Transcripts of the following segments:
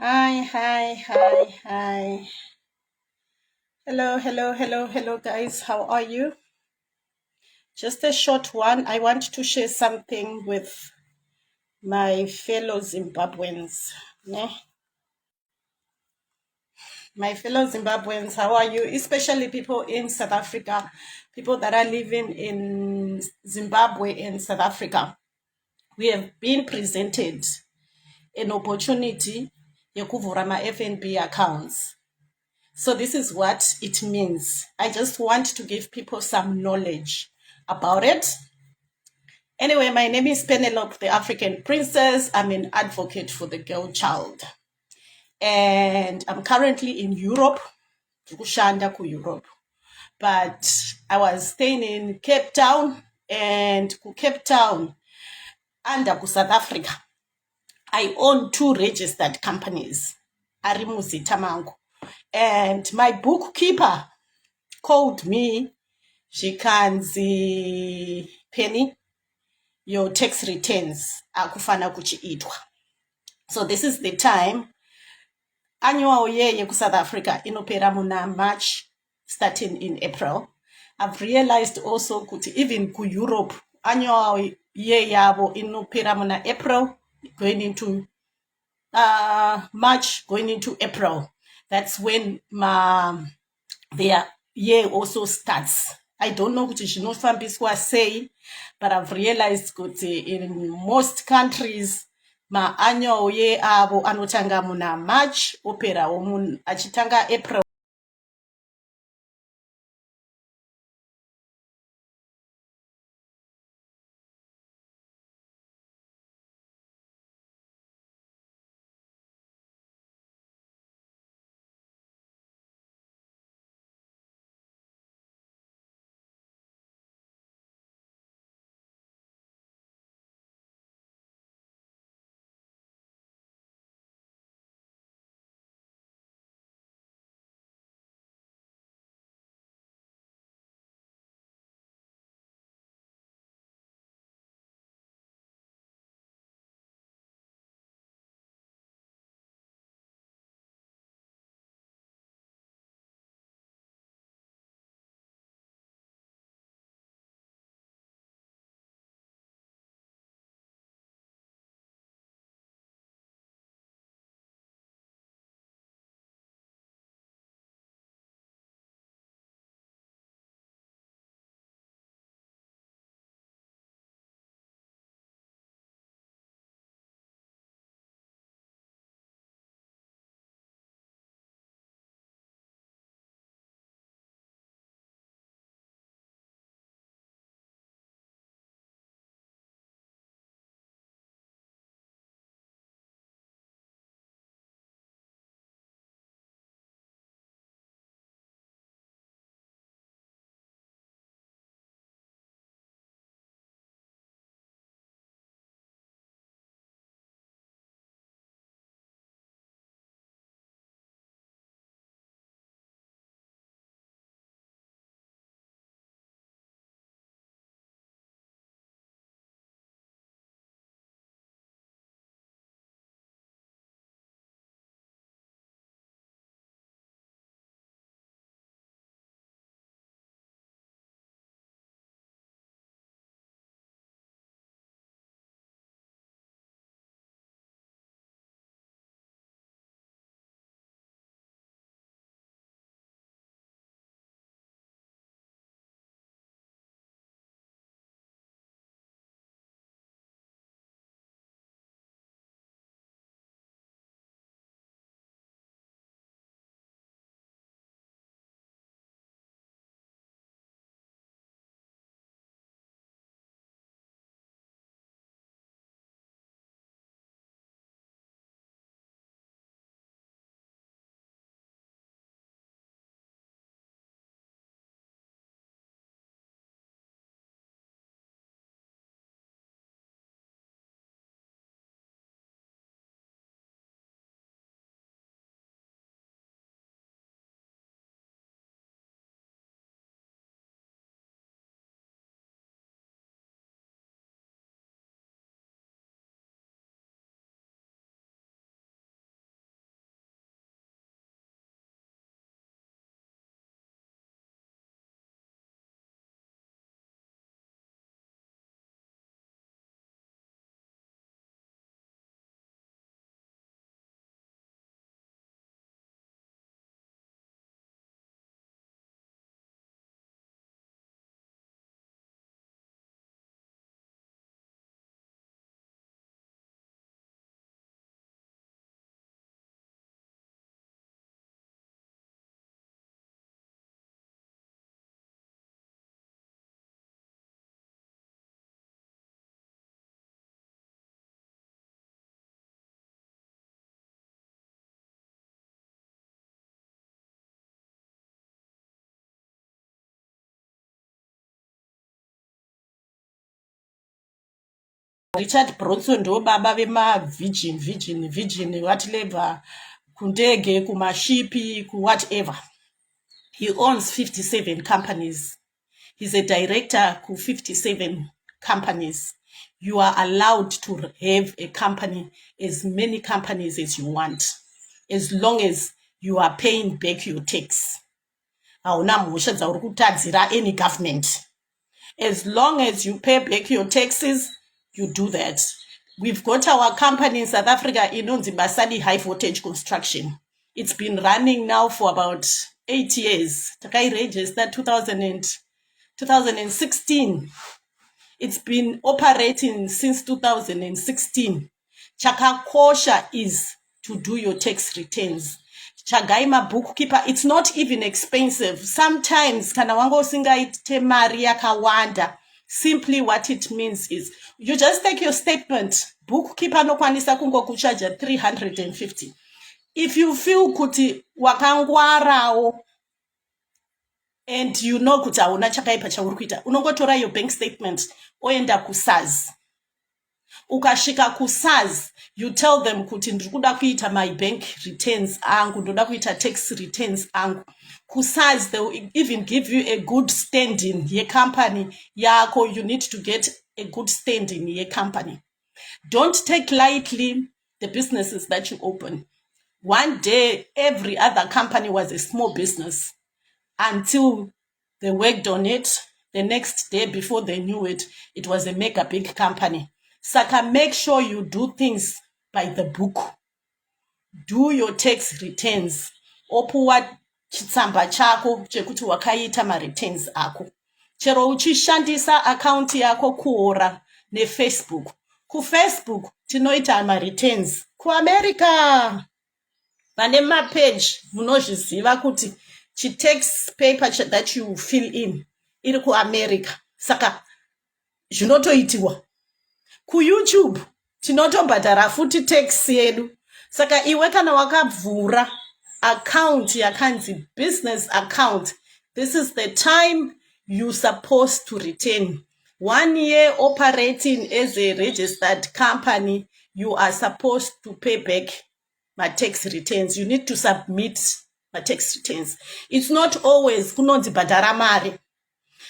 Hi, hi, hi, hi. Hello, hello, hello, hello, guys. How are you? Just a short one. I want to share something with my fellow Zimbabweans. Yeah. My fellow Zimbabweans, how are you? Especially people in South Africa, people that are living in Zimbabwe and South Africa. We have been presented an opportunity yekuvhura ma-FNB accounts. So this is what it means. I just want to give people some knowledge about it. Anyway, my name is Penelope, the African Princess. I'm an advocate for the girl child. And I'm currently in Europe, Kushanda ku Europe. But I was staying in Cape Town, and Cape Town, under South Africa. I own 2 registered companies, ari muzita mangu. And my bookkeeper called me. Zvikanzi Penny, your tax returns akufana kuchiitwa. So this is the time. Annual year yeku-South Africa inopera muna March, starting in April. I've realized also kuti even ku-Europe, annual year yabo inopera muna April, going into March, going into April. That's when their year also starts. I don't know what zvinofambiswa sei, but I've realized kuti in most countries ma-annual year avo anotanga muna March operawo achitanga April. Richard Branson ndo baba virgin whatever, kundege kumashipi whatever. He owns 57 companies. He's a director ku 57 companies. You are allowed to have a company, as many companies as you want, as long as you are paying back your tax. Hauna mhosva dzauri kutadzira any government. As long as you pay back your taxes, you do that. We've got our company in South Africa, inonzi Basadi High Voltage Construction. It's been running now for about 8 years. Takai registered 2016. It's been operating since 2016. Chakakosha is to do your tax returns. Chagaima bookkeeper, it's not even expensive. Sometimes kana wango singaite mari yakawanda. Simply what it means is you just take your statement. Bookkeeper no kwanisa kungo kuchaja 350. If you feel kuti wakangwarao and you know kuti hauna chakaipa chauri kuita, unongotora your bank statement oenda kusaz. Ukashika kusaz, you tell them kuti ndiri kuda kuita my bank returns angu, ndoda kuita tax returns angu. Kusaz, they will even give you a good standing ye company yako. You need to get a good standing ye company. Don't take lightly the businesses that you open. One day, every other company was a small business until they worked on it. The next day, before they knew it, it was a mega big company. Saka, make sure you do things by the book. Do your tax returns. Opuwa chitsamba chako chekuti wakaita ma returns ako. Chero uchishandisa account yako kuora ne Facebook. Ku Facebook tinoita ma returns. Ku America vane ma page munozviziva kuti chi tax paper that you fill in iri ku America. Saka zvinotoitiwa. Ku YouTube tinotobhadhara futi tax yedu. Saka iwe kana wakabvura account yakanzi business account, this is the time you supposed to return. 1 year operating as a registered company, you are supposed to pay back my tax returns. You need to submit my tax returns. It's not always kunonzi bhadhara mari.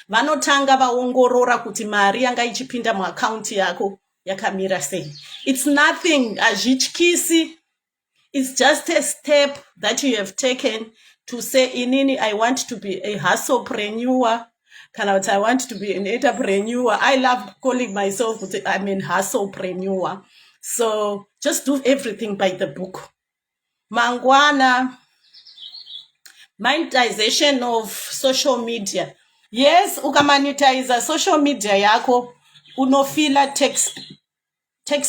Vanotanga vaongorora kuti mari yanga ichipinda mu account yako yakamira sei. It's nothing azvityisi. It's just a step that you have taken to say, inini, I want to be a hustlepreneur. I want to be an entrepreneur. I love calling myself, I'm an hustlepreneur. So just do everything by the book. Mangwana, monetization of social media. Yes, ukamonetize social media yako, unofila text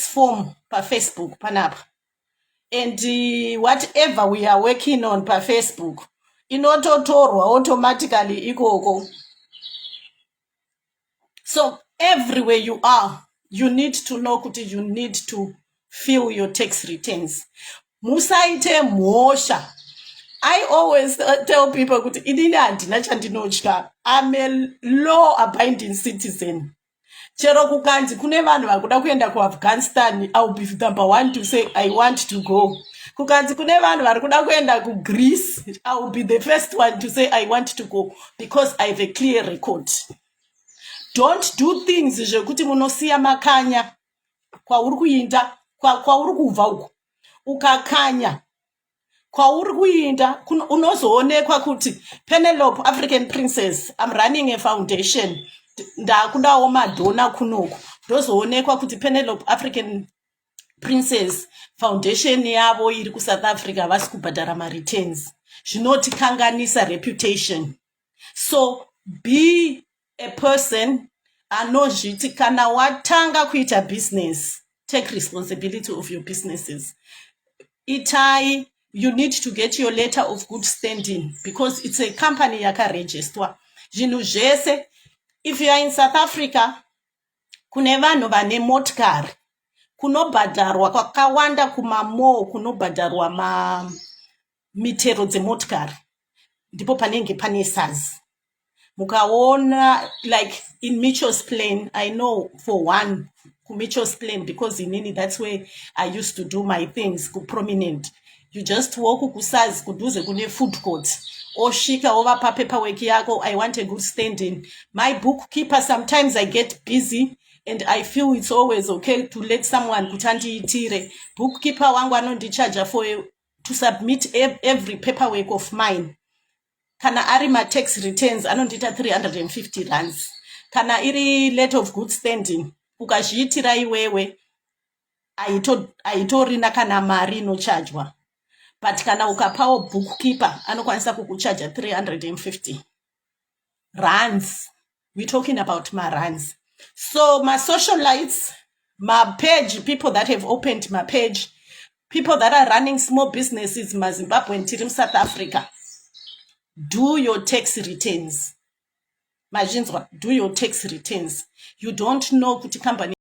form pa Facebook panapa. And whatever we are working on pa Facebook, inototorwa automatically ikoko. So everywhere you are, you need to know kuti you need to fill your tax returns. Musaite mosha. I always tell people kuti inini handina chandinotya. I'm a law-abiding citizen. Chero kukanzi kune vanhu vakuda kuenda ku Afghanistan, I'll be number one to say I want to go. Kukanzi kune vanhu vari kuda kuenda ku Greece, I'll be the first one to say I want to go because I have a clear record. Don't do things zvekuti munosiya makanya kwauri kuinda kwauri kubva uko. Ukakanya kwauri kuinda unozoonekwa kuti Penelope African Princess, I'm running a foundation. Ndakudawo madona kunoko. Ndozoonekwa kuti Penelope African Princess Foundation yavo iri ku South Africa vasi kubhadhara ma returns. Zvinotikanganisa reputation. So be a person anozviti kana watanga kuita business, take responsibility of your businesses. Itai, you need to get your letter of good standing because it's a company yakaregisterwa. Zvinhu zvese. If you are in South Africa, kune vanhu vane motikari, kunobhadharwa kwakawanda kumamo, kunobhadharwa mitero dzemotikari. Ndipo panenge pane SARS. Mukaona, like in Mitchell's Plain, I know for one, Mitchell's Plain, because inini, that's where I used to do my things, prominent. You just walk kusazi kuduze kune food court. Oshika over paperwork yako, I want a good standing. My bookkeeper, sometimes I get busy and I feel it's always okay to let someone kutandiitire. Bookkeeper wangu anondicharge for to submit every paperwork of mine. Kana ari tax returns anondita 350 rands. Kana iri letter of good standing ukazviitira iwewe aitorina kana mari inochargewa, but kana ukapawo bookkeeper anokwanisa kukucharge 350 rands. We're talking about my rands. So my socialites, my page, people that have opened my page, people that are running small businesses in Zimbabwe and South Africa, do your tax returns. Majinzwa, do your tax returns. You don't know kuti company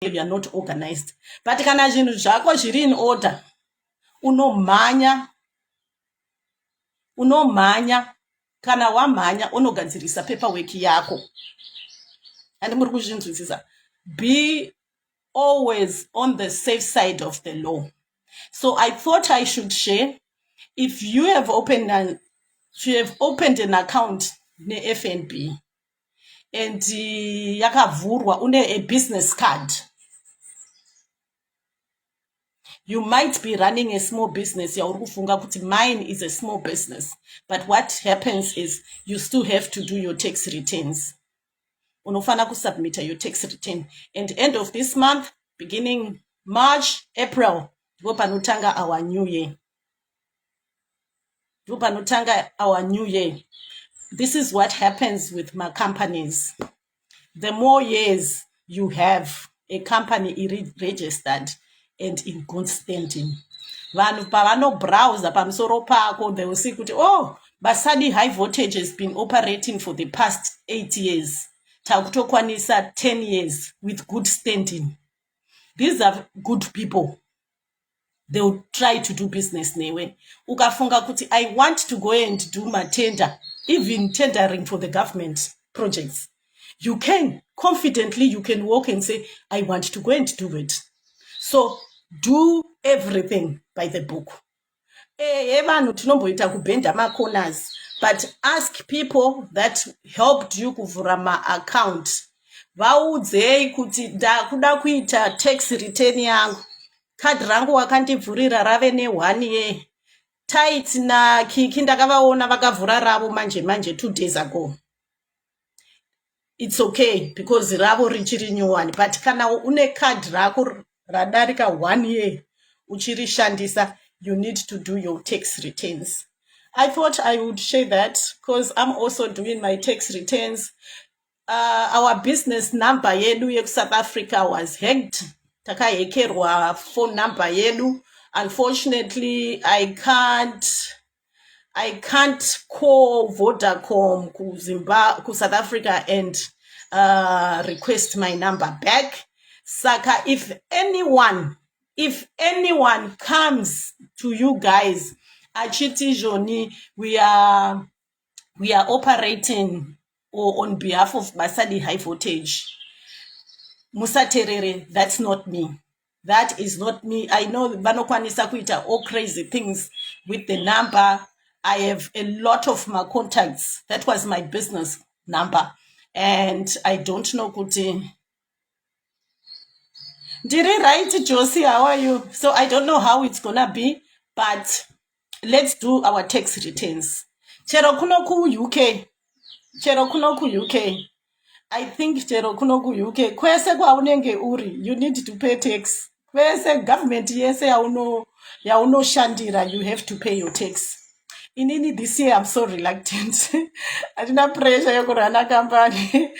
you are not organized. But kana zvinhu zvako zviri in order, unomhanya kana wamhanya unogadzirisa paperwork yako. And muri kuzvinzwisisa, be always on the safe side of the law. So I thought I should share, if you have opened an account ne FNB and yakavhurwa une a business card, you might be running a small business. Mine is a small business. But what happens is you still have to do your tax returns. Unofana submit your tax return. And end of this month, beginning March, April, panutanga our new year. Our new year. This is what happens with my companies. The more years you have a company registered and in good standing, vanhu pavano browse pamusoro pako, they will see kuti, oh, Basadi High Voltage has been operating for the past 8 years. Takutokwanisa 10 years with good standing. These are good people. They will try to do business newe. Ukafunga kuti, I want to go and do my tender, even tendering for the government projects. You can, confidently, you can walk and say, I want to go and do it. So do everything by the book. But ask people that helped you kuvhura ma-account. Vaudzei kuti ndakuda kuita tax return yangu. Khadi rangu wakandivhurira rave ne1 year. Tight na Kiki ndakavaona vakavhura ravo manje 2 days ago. It's okay because ravo richiri nyuwani. But kana une khadi rako radarika 1 year uchirishandisa, you need to do your tax returns. I thought I would share that because I'm also doing my tax returns. Our business number yedu South Africa was hacked. Takahekerwa phone number yedu. Unfortunately, I can't call Vodacom ku South Africa and request my number back. Saka, if anyone comes to you guys, Achiti Joni, we are operating on behalf of Basadi High Voltage. Musa Terere, that's not me. That is not me. I know Banokwanisa kuita all crazy things with the number. I have a lot of my contacts. That was my business number. And I don't know kuti. Did I write, Josie? How are you? So I don't know how it's gonna be, but let's do our tax returns. Chero kuno ku UK. I think chero kuno ku UK. Kwese kwa unenge uri. You need to pay tax. Kwese government yese yauno shandira. You have to pay your tax. Inini this year I'm so reluctant. I didn't have pressure yokurana company.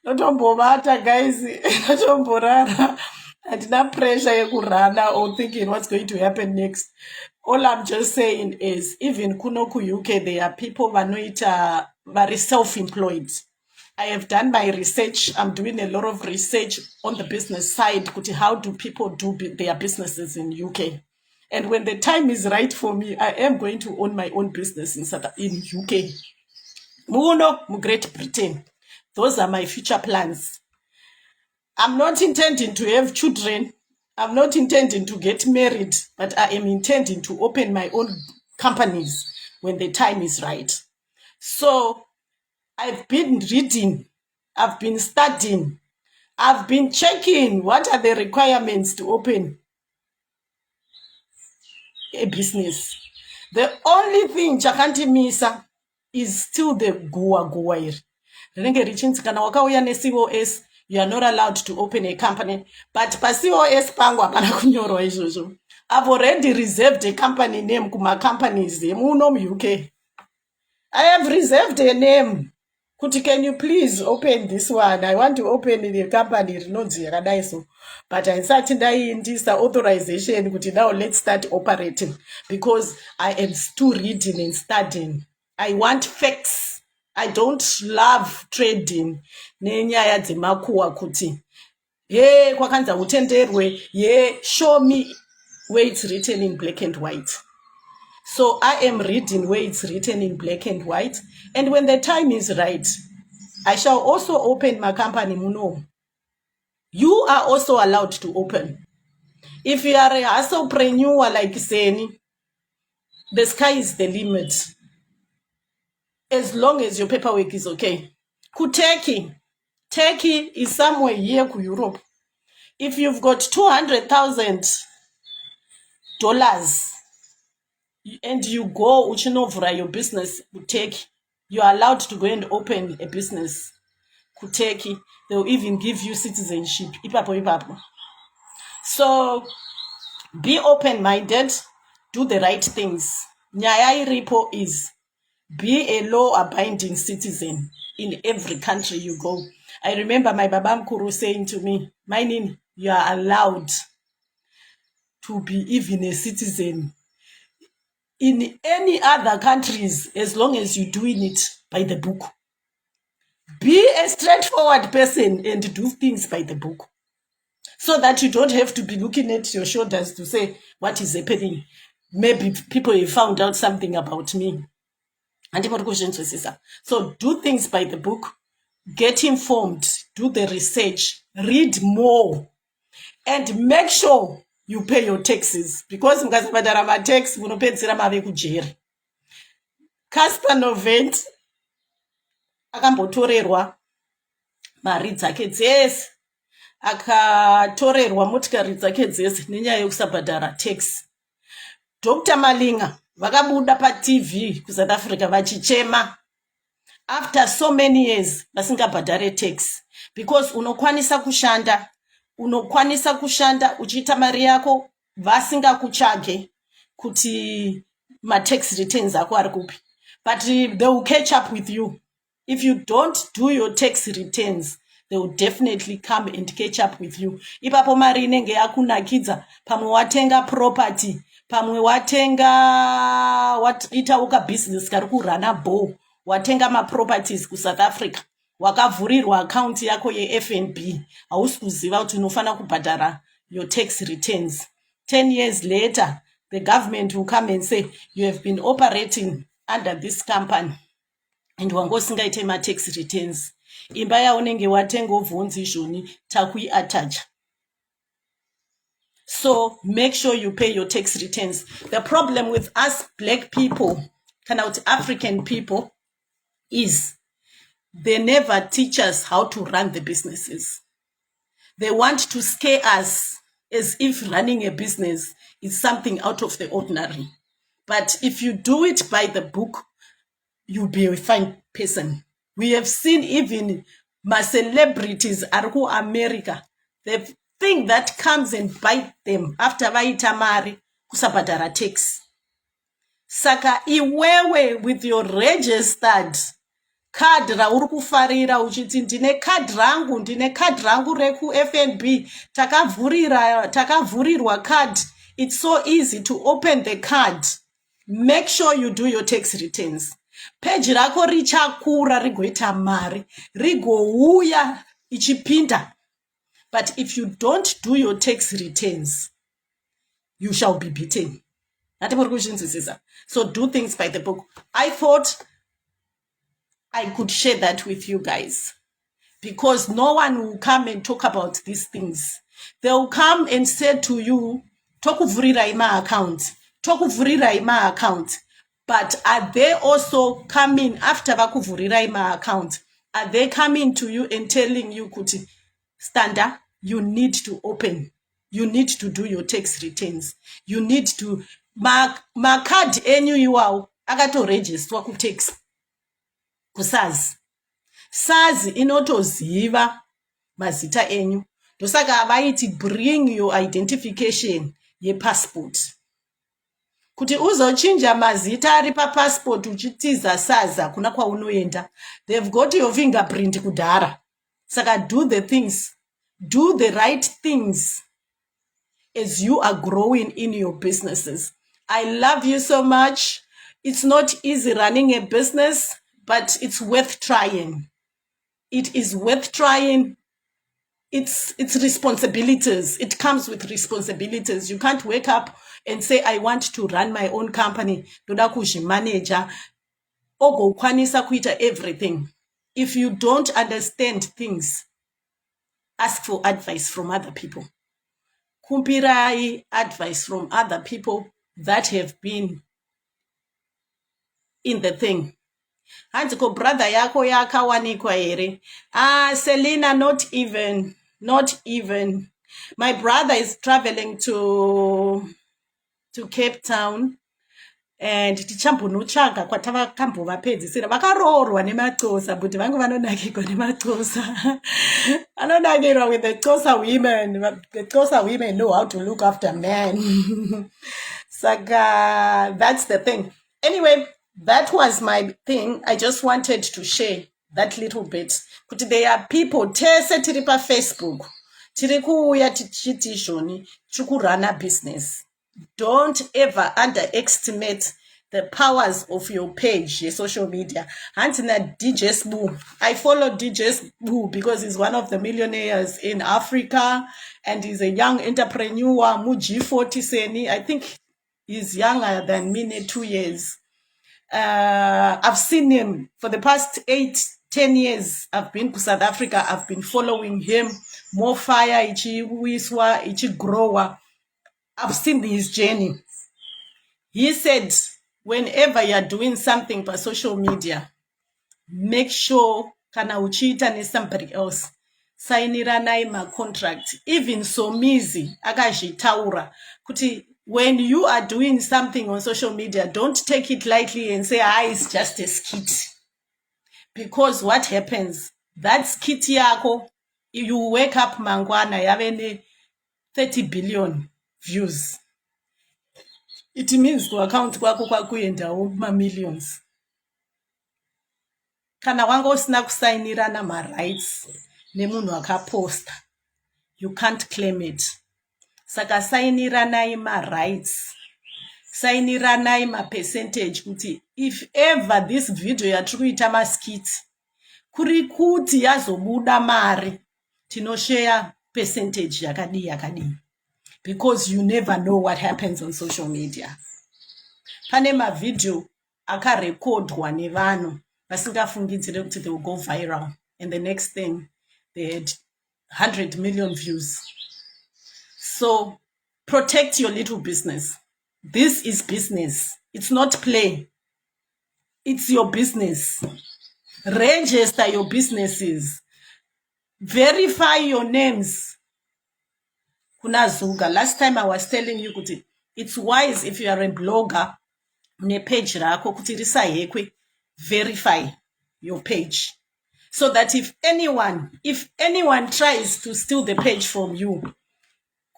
Notombovata guys. Notomborara. handina pressure yekurana or thinking what's going to happen next. All I'm just saying is, even kunoku UK, there are people vanoita very self-employed. I have done my research. I'm doing a lot of research on the business side. Kuti, how do people do their businesses in UK? And when the time is right for me, I am going to own my own business in UK. Muno, Great Britain. Those are my future plans. I'm not intending to have children. I'm not intending to get married, but I am intending to open my own companies when the time is right. So I've been reading, I've been studying, I've been checking what are the requirements to open a business. The only thing chakantimisa is still the gua iri rinenge richinzi kana wakauya neCOS you are not allowed to open a company, but paCOS pangu hapana kunyorwa izvozvo. I've already reserved a company name kumacompanies emuno muUK. I have reserved a name. Kuti, can you please open this one? I want to open the company rinonzi yakadai so. But haisati ndaiindisa authorization kuti now let's start operating, because I am still reading and studying. I want facts. I don't love trading nenyaya dzemakuwa kuti ye kwakanza utenderwe ye show me where it's written in black and white. So I am reading where it's written in black and white. And when the time is right, I shall also open my company muno. You are also allowed to open. If you are a hustlepreneur like Seni, the sky is the limit. As long as your paperwork is okay. Turkey is somewhere here to Europe. If you've got $200,000 and you go uchinovhura your business kuteki, you are allowed to go and open a business kuteki. They will even give you citizenship ipapo. So be open-minded, do the right things. Nyaya iripo is be a law-abiding citizen in every country you go. I remember my Baba Mkuru saying to me, Mainin, you are allowed to be even a citizen in any other countries as long as you're doing it by the book. Be a straightforward person and do things by the book, so that you don't have to be looking at your shoulders to say, what is happening? Maybe people have found out something about me. So do things by the book, get informed, do the research, read more, and make sure you pay your taxes, because mukasabhadhara matax munopedzisira mave kujeri. Casper Novent akambotorerwa mari dzake dzese, akatorerwa motikari dzake dzese nenyaya yekusabhadhara tax. Dr. Malinga vakabuda paTV kuSouth Africa vachichema after so many years vasingabhadhare tax, because unokwanisa kushanda uchiita mari yako vasingakuchage kuti matax returns ako ari kupi, but they will catch up with you. If you don't do your tax returns, they will definitely come and catch up with you. Ipapo mari inenge yakunakidza, pamwe watenga property, pamwe waita uka business kari kurana bow, watenga ma-properties kuSouth Africa, wakavhurirwa account yako yeFNB, hausi kuziva kuti unofana kubhadhara your tax returns. 10 years later, the government will come and say, you have been operating under this company and wangosingaite ma-tax returns. Imba yaunenge watenga obvunzi izvoni takuiatacha. So make sure you pay your tax returns. The problem with us black people, kind of African people, is they never teach us how to run the businesses. They want to scare us as if running a business is something out of the ordinary. But if you do it by the book, you'll be a fine person. We have seen even my celebrities are who America. The thing that comes and bite them after vaita mari kusabhadhara tax. Saka iwewe with your registered card rauri kufarira uchiti ndine card rangu reku FNB takavhurirwa card. It's so easy to open the card. Make sure you do your tax returns. Page rako richakura rigoita mari rigouya ichipinda. But if you don't do your tax returns, you shall be beaten. So do things by the book. I thought I could share that with you guys because no one will come and talk about these things. They'll come and say to you, tokuvurira ima account. But are they also coming after vakuvurira ima account? Are they coming to you and telling you, kuti, Standa, you need to open. You need to do your tax returns. You need to card enyu iwawo akatorejistwa kutax kusazi. Sazi inotoziva mazita enyu. Ndosaka vaiti bring your identification yepassport. Kuti uzochinja mazita ari papassport uchitiza saza kuna kwaunoenda. They've got your fingerprint kudhara. Saka do the things. Do the right things as you are growing in your businesses. I love you so much. It's not easy running a business, but it's worth trying. It is worth trying. It's responsibilities. It comes with responsibilities. You can't wake up and say, I want to run my own company. Ndoda kuzvimanager. Ogo kwanisa kuita everything. If you don't understand things, ask for advice from other people. Kumpirai advice from other people that have been in the thing. Handiko brother yako yakawanikwa here. Selena, not even. My brother is traveling to Cape Town. And tichambonotsvaga kwatavakambovapedzisira vakaroorwa nemaxhosa but vangu vanonakirwa nemaxhosa vanonakirwa with the xhosa women. The xhosa women know how to look after men. Saka that's the thing. Anyway, that was my thing. I just wanted to share that little bit. Kuti there are people tese tiri paFacebook tiri kuuya tichiti izvoni tiri kurana business. Don't ever underestimate the powers of your page, your social media. Hantina DJ Sbu. I follow DJ Sbu because he's one of the millionaires in Africa and he's a young entrepreneur. Muji 40 Seni. I think he's younger than me, 2 years. I've seen him for the past 8-10 years. I've been to South Africa. I've been following him. More fire, ichi wiswa, ichi grower. I've seen his journey. He said, whenever you're doing something for social media, make sure kana uchiita ne somebody else. Sainiranai ma contract. Even Somizi, akazvitaura. Kuti, when you are doing something on social media, don't take it lightly and say, it's just a skit. Because what happens, that skit yako, you wake up mangwana, yavene 30 billion views. It means to account kwako kwakuendawo ma-millions. Kana wanga usina kusainirana ma-rights nemunhu akaposta, you can't claim it. Saka sainiranai ma-rights, sainiranai ma-percentage kuti if ever this video yatiri kuita maskit kuri kuti yazobuda mari tinoshare percentage yakadii. Because you never know what happens on social media. Pane mavideo akarekodwa nevanhu vasingafungidzire kuti they will go viral. And the next thing, they had 100 million views. So protect your little business. This is business. It's not play. It's your business. Register your businesses. Verify your names. Kunazuga. Last time I was telling you kuti it's wise if you are a blogger ne page rako kuti risayekwe, verify your page so that if anyone tries to steal the page from you,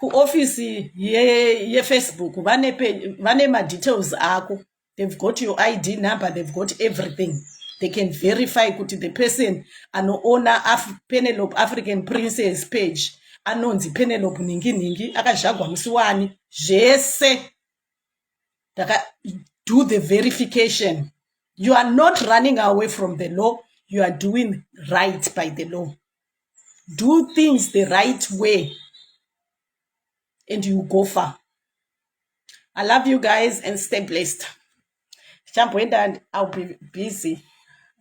ku office ye Facebook vane ma details ako, they've got your ID number, they've got everything. they can verify kuti the person anoona Penelope African Princess page anonzi Penelope ningi akazvagwa musi wani zvese do the verification. You are not running away from the law, you are doing right by the law. Do things the right way and you go far. I love you guys and stay blessed. And I'll be busy.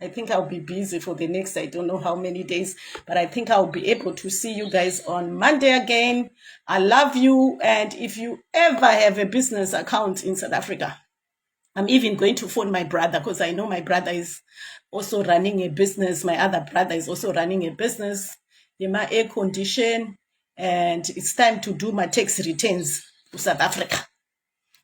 I think I'll be busy for the next, I don't know how many days, but I think I'll be able to see you guys on Monday again. I love you. And if you ever have a business account in South Africa, I'm even going to phone my brother because I know my brother is also running a business. My other brother is also running a business in my air condition. And it's time to do my tax returns to South Africa.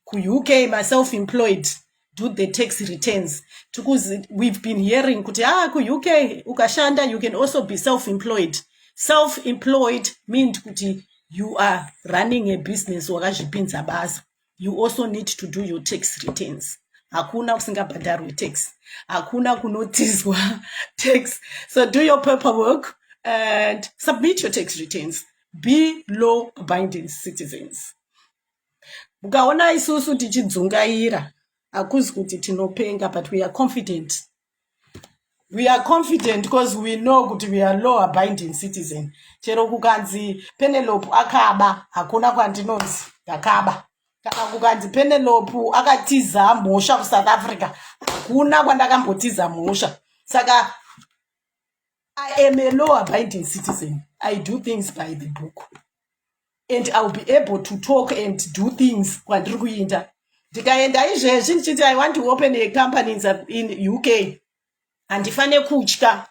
Ku UK, my self-employed, do the tax returns. Because we've been hearing, ku UK, ukashanda, you can also be self-employed. Self-employed means you are running a business. You also need to do your tax returns. Hakuna kusingabhadharwe tax. Hakuna kunotizwa tax. So do your paperwork and submit your tax returns. Be law-abiding citizens. Mukaona isusu tichidzungaira akuzi kuti tinopenga, but we are confident. We are confident because we know kuti we are law-abiding citizen. Chero kukanzi Penelope akaba, hakuna kwandinonzi ndakaba. Kana kukanzi Penelope akatiza mhosva kuSouth Africa, hakuna kwandakambotiza mhosva. Saka I am a law-abiding citizen. I do things by the book. And I'll be able to talk and do things kwandiri kuinda. Ndikaenda izvezvi ndichiti I want to open a company in UK. Handifane kutya.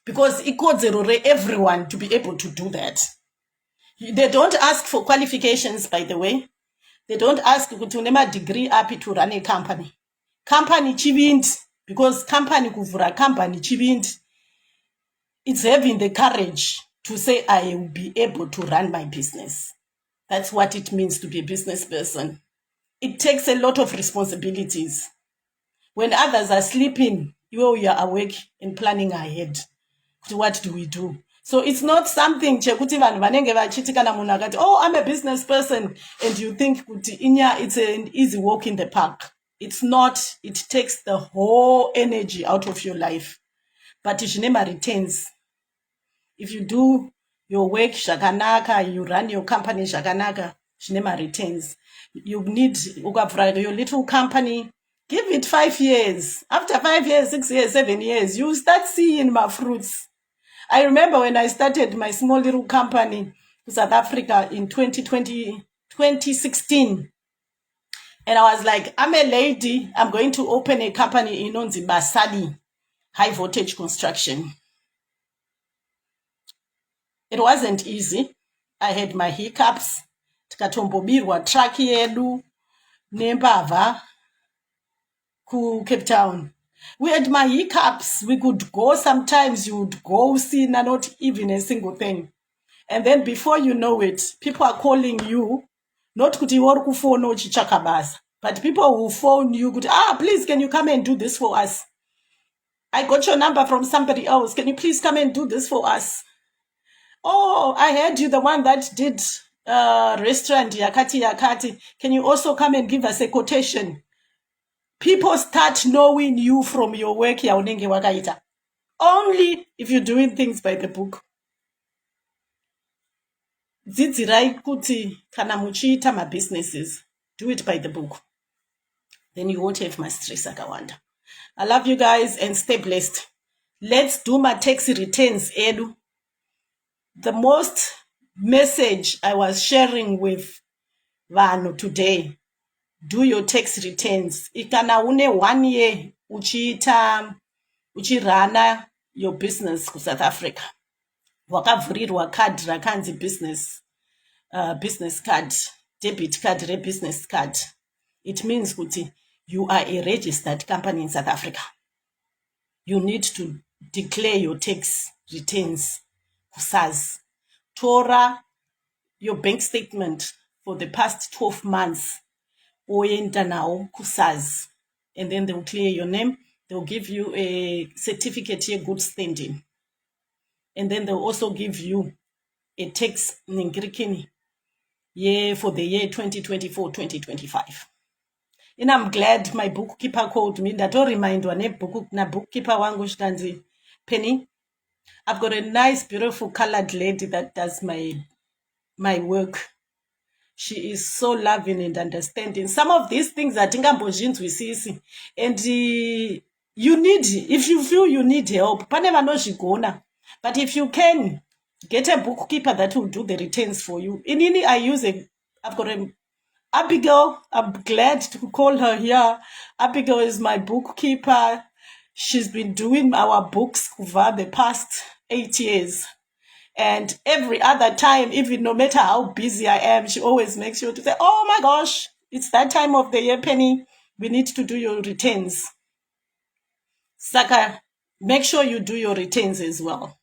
Because ikodzero everyone to be able to do that. They don't ask for qualifications, by the way. They don't ask kuti une degree api to run a company. Company chivindi. Because company kuvura company chivindi. It's having the courage to say I will be able to run my business. That's what it means to be a business person. It takes a lot of responsibilities. When others are sleeping, you are awake and planning ahead. What do we do? So it's not something chekuti vanhu vanenge vachiti kana munhu akati, oh, I'm a business person, and you think kuti inya it's an easy walk in the park. It's not. It takes the whole energy out of your life. But zvine returns. If you do your work zvakanaka, you run your company zvakanaka, zvine returns. You need your little company. Give it 5 years. After 5 years, 6 years, 7 years, you start seeing my fruits. I remember when I started my small little company in South Africa in 2016. And I was like, I'm a lady. I'm going to open a company in Zimbabwe, high voltage construction. It wasn't easy. I had my hiccups. Tikatombobirwa truck yedu nembava ku Cape Town. We had my hiccups. We could go, sometimes you would go see not even a single thing. And then before you know it, people are calling you, not kuti uri kufona uchitsvaka basa, but people will phone you, please, can you come and do this for us? I got your number from somebody else. Can you please come and do this for us? Oh, I heard you the one that did restaurant yakati. Can you also come and give us a quotation? People start knowing you from your work yaunenge wakaita. Only if you're doing things by the book. Dzidzirai kuti kana muchiita my businesses, do it by the book. Then you won't have my stress akawanda. I love you guys and stay blessed. Let's do my tax returns, Edu. The most message I was sharing with Vano today, do your tax returns. Ikana une 1 year uchirana your business ku South Africa. Wakavhurirwa card rakanzi business card, debit card business card. It means kuti you are a registered company in South Africa. You need to declare your tax returns. SARS. Tora your bank statement for the past 12 months. Oyenda now SARS. And then they will clear your name. they'll give you a certificate here, good standing. And then they'll also give you a tax ningirikini year for the year 2024-2025. And I'm glad my bookkeeper called me. That all remindwa na bookkeeper wangu shtanzi, Penny, I've got a nice, beautiful colored lady that does my work. She is so loving and understanding. Some of these things are sisi. And you need, if you feel you need help, pane vanozvigona. But if you can, get a bookkeeper that will do the returns for you. Inini, I've got a Abigail. I'm glad to call her here. Abigail is my bookkeeper. She's been doing our books over the past 8 years. And every other time, even no matter how busy I am, she always makes sure to say, oh my gosh, it's that time of the year, Penny. We need to do your returns. Saka, make sure you do your returns as well.